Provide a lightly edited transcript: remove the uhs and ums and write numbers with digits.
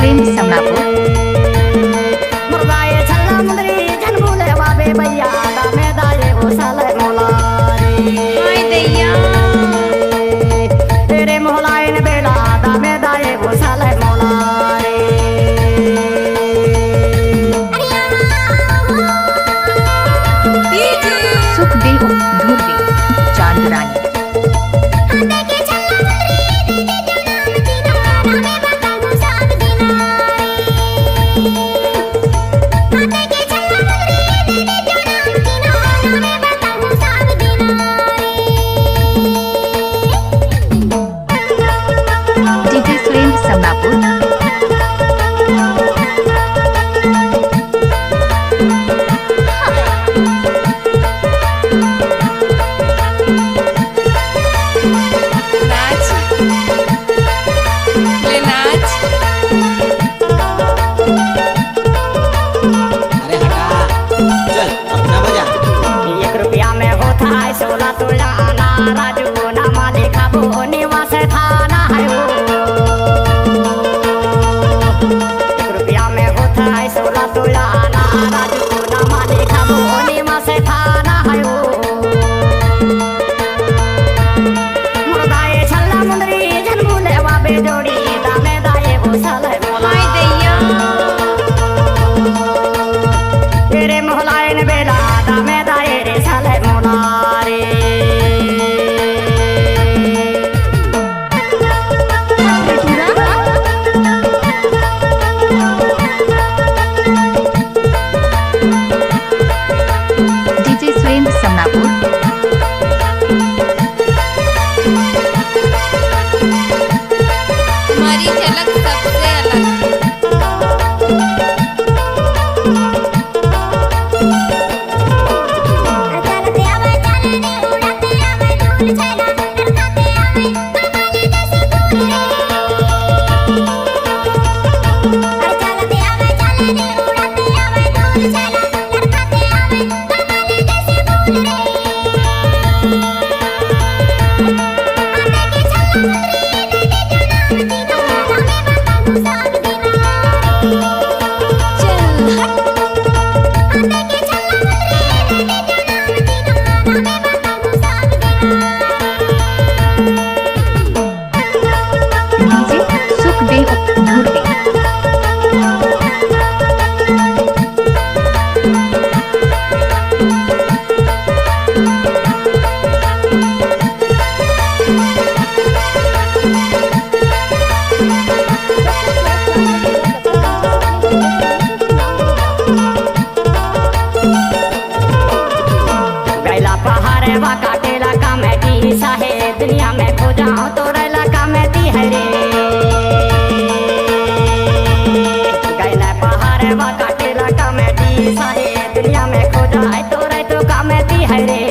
Film Samnapur. मुर्गाए छल्ला मुंदरी जन भूले बाबे भैया दामे दाए ओ साले मोलारी हाय दैया तेरे मोहलाए ने बेला दामे दाए ओ साले मोलारी सुखदेव धुर्वी चांदरानी। DJ film Samnapur. नाच ले नाच। अरे हटा चल अपना बजा। 1 रुपया में होता है 16 तोला आना राजू नामा लिखा वो निवास थाना है वो 1 रुपया में होता है 16 तोला आना राजू नामा लिखा वो निवास थाना है वो मुर्दाए छल्ला मुंदरी जन भूले बाबे जोड़ी दामे दाए वो साले मोला हाय दैया तेरे मोहलाए ने बेला दामे दाए रे साले मोलारे डीजे फिल्म समनापुर। हमारी झलक सबसे अलग। डीजे सुखदेव धुर्वी। गैला पहाड़े वा काटेला कामेटी साहे दुनिया में खो जाऊं तो रेला कामेटी है रे गैला पहाड़े वा काटेला कामेटी साहे दुनिया में खो जाए तो रे तो कामेटी है रे